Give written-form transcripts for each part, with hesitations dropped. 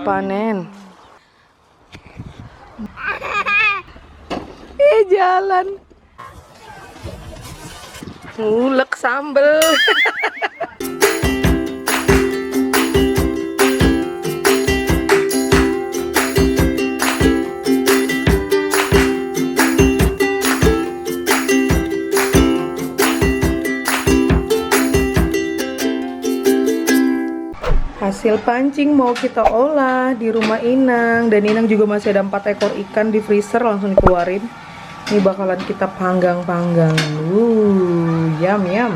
panen. Jalan. Ngulek sambel. Hasil pancing mau kita olah di rumah Inang. Dan Inang juga masih ada 4 ekor ikan di freezer, langsung dikeluarin. Ini bakalan kita panggang-panggang. Yum yum.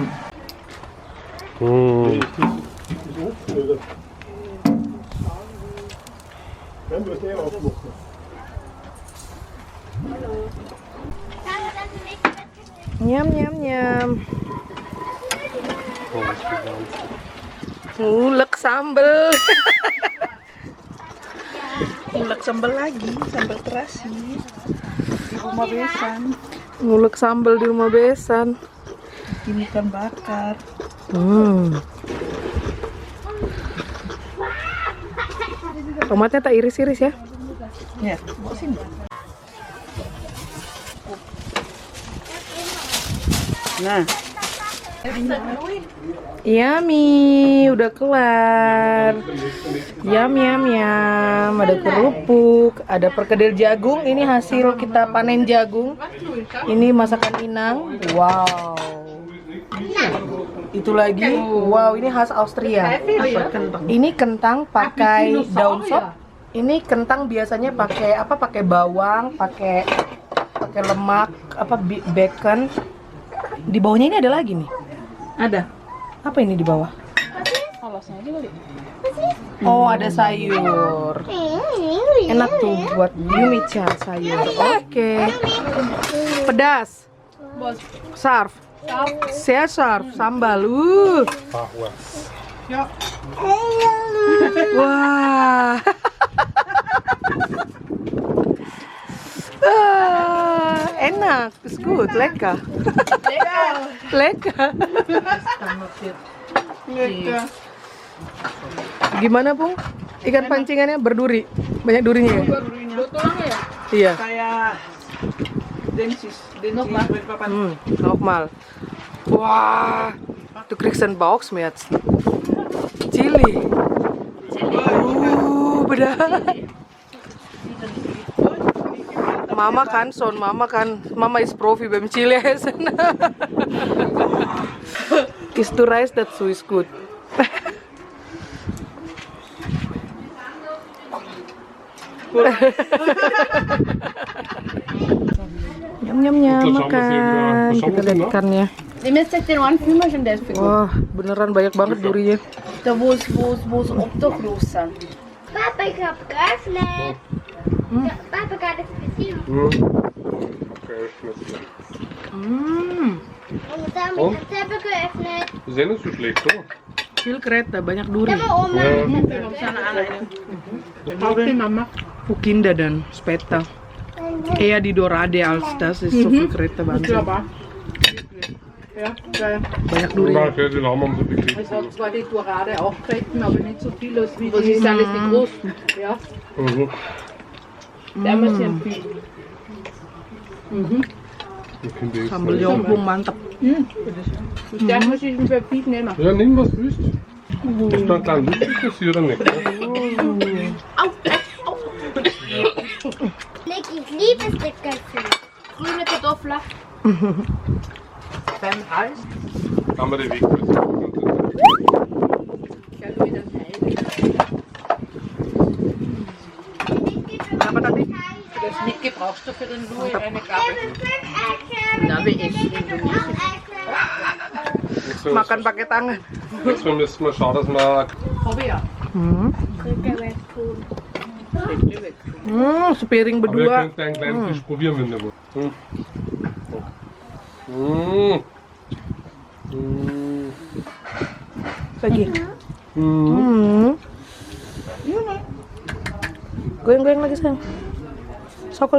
Nyam nyam nyam. Ngulek sambel. Ngulek sambel lagi, sambal terasi. Di rumah besan. Ngulek sambel di rumah besan. Bikin ikan bakar. Tomatnya tak iris-iris ya? Ya, bawa sini. Nah. Yummy, udah kelar. Yum yum yum. Ada kerupuk, ada perkedel jagung. Ini hasil kita panen jagung. Ini masakan Inang. Wow. Itu lagi. Wow, ini khas Austria. Ini kentang pakai daun sop. Ini kentang biasanya pakai apa? Pakai bawang, pakai lemak, apa bacon. Di bawahnya ini ada lagi nih. Ada. Apa ini di bawah? Alasnya aja kali. Oh, ada sayur. Enak tuh buat yumicha sayur. Oke. Pedas. Sarf. Saya sarf sambal. Wah. Enak, it's good, lekker. Lekker. Gimana, Bung? Ikan pancingannya berduri, banyak durinya ya? Tulangnya ya? Iya. Kayak densis, nokmal. Wah, du kriegst einen Bauchschmerz. Chili. Beda. Mama kan, Mama is Profi beim Chili essen. Is to rice that so is good. Nyam nyam nyam makan. Kita lihat ikannya. Wah, beneran banyak banget durinya. Da wo es obdachlos sind. Papa, ich hab geöffnet. Papa, gerade gesehen. Und dann habe ich selber geöffnet. Das ist ja nicht so schlecht, oder? Viel kereta, banyak duri. Aber Oma. Fukinda dan Speta. Eher die Dorade als das ist so viel kereta banget. Ja, geil. Banyak duri. Nein, für die Lamm haben sie Es bekriegt. hat zwar die Dorade auch Kretten, aber nicht so viel als wie die, sind alles die großen. Ja, da haben wir sehr viel. Ich finde die Sambal extra. jompung mantap. Das muss ich für viel nehmen. Ja, nimm was du willst. Ist da ein kleiner Lüften oder nicht? Ich liebe Stickerchen. Grüne Kartoffeln. Beim Hals. Kann man die weg? Apa tadi? Das mitgebrauchst du für den Louis eine Gabel. Na, wie ich Makan pakai tangan. Jetzt müssen wir schauen, dass wir. Habe ich ja. Sepiring Aber ihr berdua. könnt einen kleinen Fisch probieren, wenn ihr wollt. Lagi. Goyang-goyang lagi sayang. Sokol.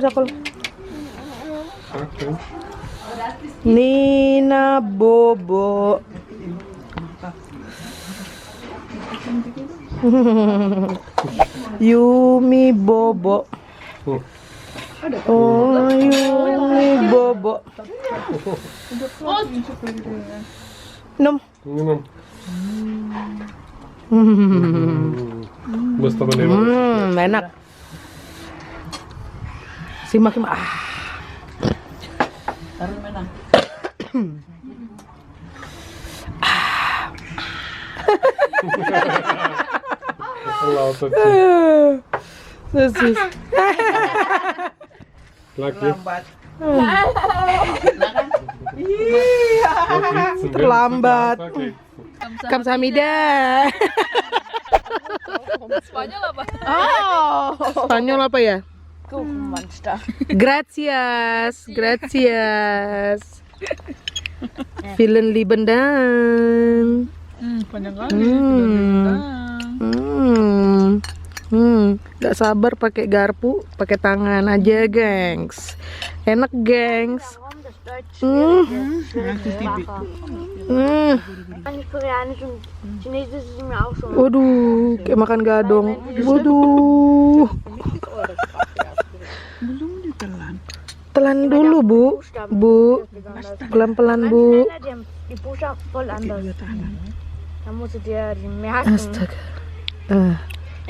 Okay. Nina Bobo. Yumi Bobo. Oh, Yumi Bobo. Nom. Minum. Basta ba nila? Enak. Simak. Taruh mana? Allah Akbar. Sus. Laki. Lambat. Terlambat. Kamsahamnida. Spanyol apa? Oh, Spanyol apa ya? Monster. Gracias. Vielen lieben Dank. Panjang kali. Gak sabar pakai garpu, pakai tangan aja, gengs. Enak, gengs. Koreanisch und Chinesisch ist mir auch schon. Waduh, kayak makan gadong. Waduh. Belum ditelan. Telan dulu, Bu. Bu. Pelan-pelan, Bu. Die Buchstaben voll anders. Da musst du dir die merken. Astaga.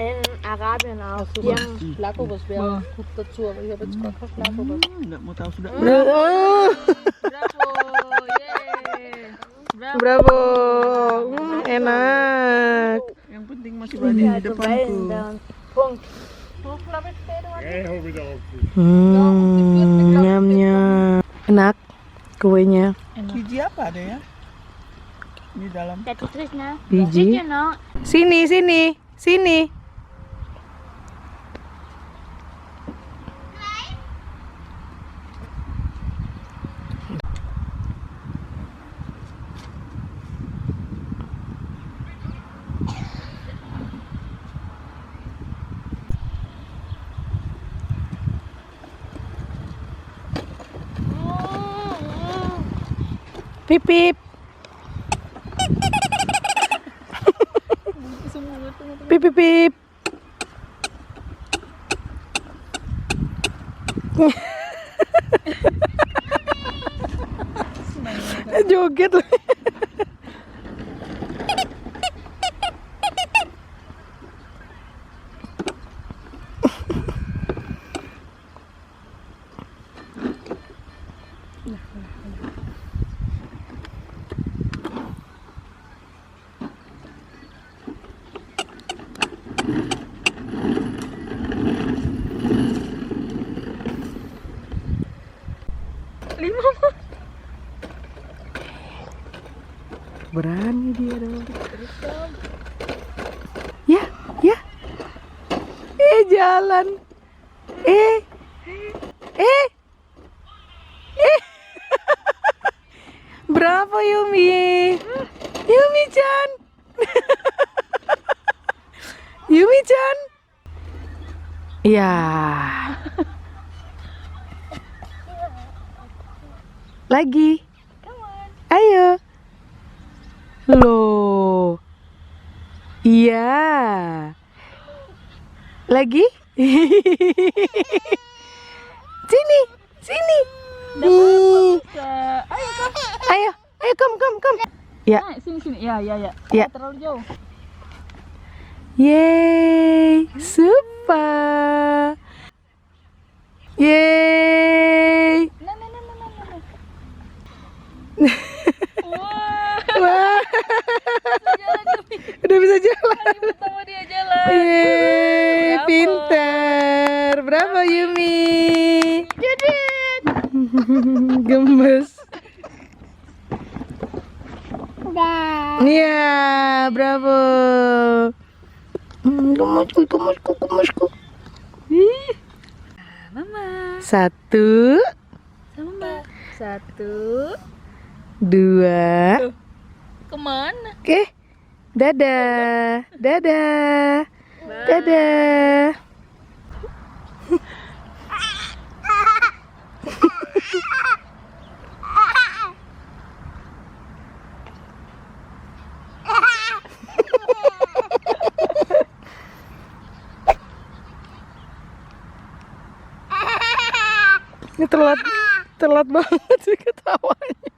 In Arabien auch. Die haben Schlagobers wäre gut dazu, aber ich habe jetzt gar kein Schlagobers. Enggak mau tahu sudah. Bravo. Enak. Yang penting masih berada di depanku. Punkt. Nyam. Enak kuenya. Biji apa ada ya? Di dalam. Der Tetris, ne? Biji. Genau. Sini. Pip pip. Pip pip pip. Joget lah. Berani dia dong. Ya. Jalan. Bravo Yumi. Yumi-chan. Yumi-chan. Ya. Lagi. Ayo. Loh. Iya. Lagi? Sini. Ayo, come. Ya. Sini. Ya. Ya. Terlalu jauh. Yeay, super. Yeay. Wah. Udah bisa jalan. Pertama dia jalan. Yeay, pintar. Bravo Yumi. Gemes. Iya, bravo. Gemasku. Mama. Satu, Sama Mbak. 1. 2. Kemana? Oke. Dadah. Dadah. Ini telat banget sih ketawanya.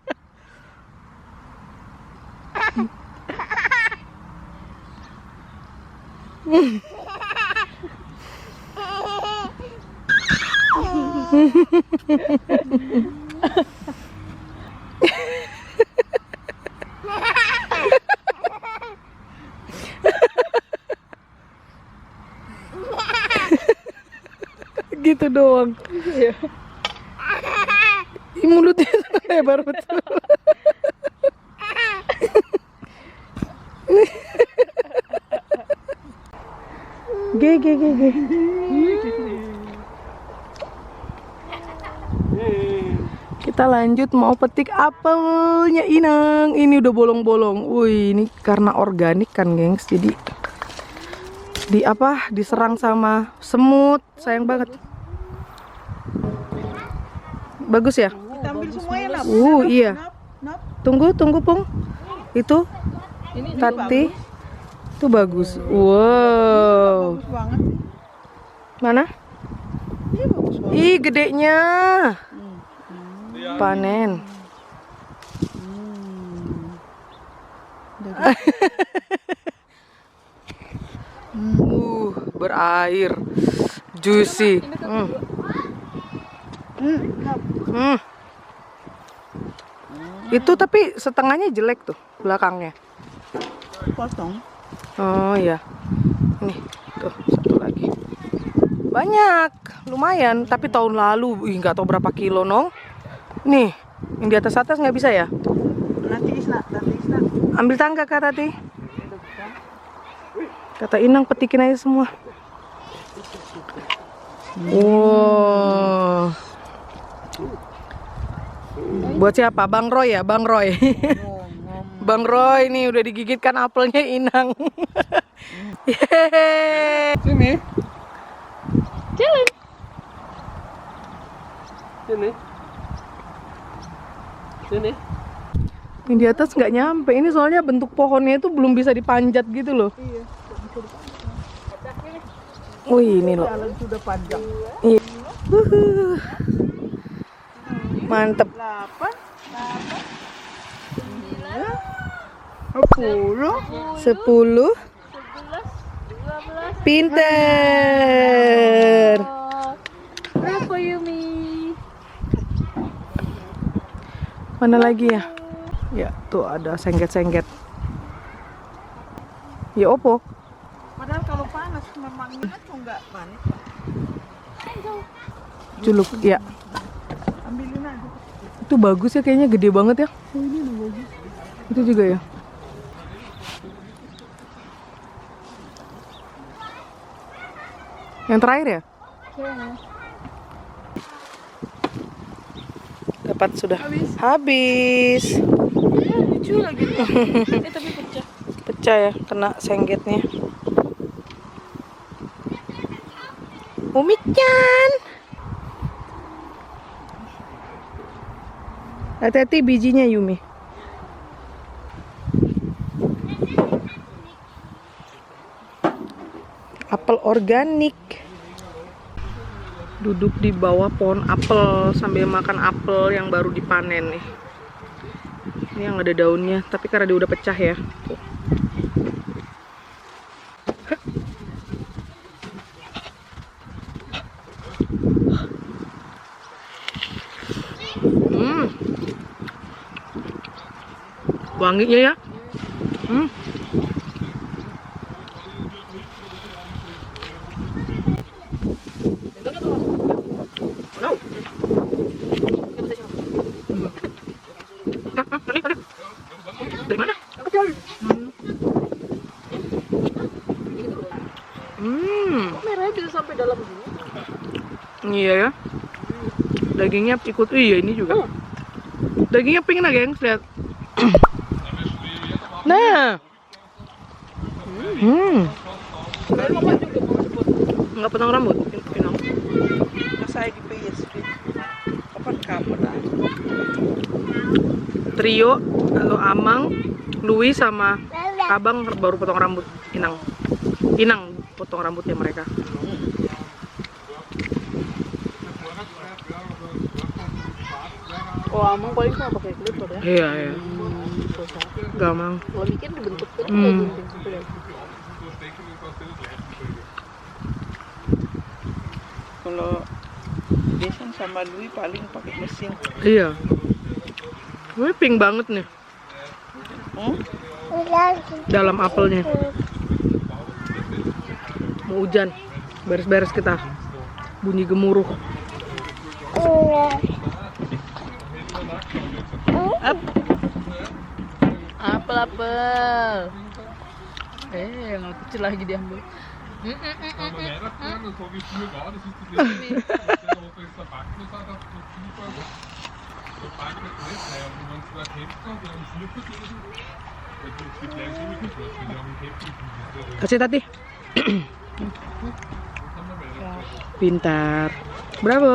Gitu doang. Ih, mulutnya lebar betul. Ge. Kita lanjut mau petik apelnya Inang. Ini udah bolong-bolong. Wih, ini karena organik kan, gengs. Jadi diserang sama semut. Sayang banget. Bagus ya? Kita ambil semuanya lah. Iya. Tunggu Pung. Itu Tati. Itu bagus. Wow. Bagus banget. Mana? Ini bagus banget. Ih, gedenya. Panen. Berair. Juicy. Itu tapi setengahnya jelek tuh belakangnya. Potong. Oh iya. Nih, tuh satu lagi. Banyak, lumayan. Tapi tahun lalu, nggak tahu berapa kilo nong. Nih, yang di atas nggak bisa ya? Nanti Isna. Ambil tangga Kak Tati. Kata Inang petikin aja semua. Wow. Buat siapa? Bang Roy ya? Bang Roy. Bang Roy nih udah digigitkan apelnya Inang. Yeay. Sini. Jalan. Sini. Yang di atas nggak nyampe. Ini soalnya bentuk pohonnya itu belum bisa dipanjat gitu loh. Wih, ini loh. Jalan sudah panjang. Iya. Mantep. 10. Pinter. Berapa Yumi? Mana lagi ya? Ya, tuh ada sengket-sengket. Ya opo? Padahal kalau panas memangnya kan nggak panas. Culuk, ya. Ambilin aja. Itu bagus ya, kayaknya gede banget ya. Itu juga ya. Yang terakhir ya? Dapat sudah. Habis. Lucu lagi. Tapi pecah. Pecah ya, kena senggetnya. Umi-chan. Hati-hati bijinya Yumi. Apel organik. Duduk di bawah pohon apel sambil makan apel yang baru dipanen nih. Ini yang ada daunnya, tapi karena dia udah pecah ya. Tuh. Wanginya ya. Dari mana? Merahnya bisa sampai dalam gini. Iya ya. Dagingnya ikut. Iya ini juga. Dagingnya pink lah gengs, lihat. Nah. Nggak potong rambut. Saya di PSP. Apa kamu dah? Trio atau Amang, Louis sama Abang baru potong rambut Inang. Inang potong rambutnya mereka. Kalau amang paling cuma pakai clipper ya. Iya, iya. Susah. Gampang. Kalau bikin dibentuk tuh Hmm. kayak gunting gitu ya. Kalau Jason sama Louis paling pakai mesin. Iya. Ini pink banget nih dalam apelnya. Mau hujan. Beres-beres kita. Bunyi gemuruh. Apel. Yang kecil lagi diambil. Aber Weihnachtsmann, so wie früher war, das ist das letzte, der Opa ist verpackt und hat auf das Liefer verpackt mit Brett, und wenn es zwei Kämpfer und einen Schlüpfer gelesen, die bleiben ziemlich gut was, die haben Kämpfer. Kasih Tati. Pintar. Bravo.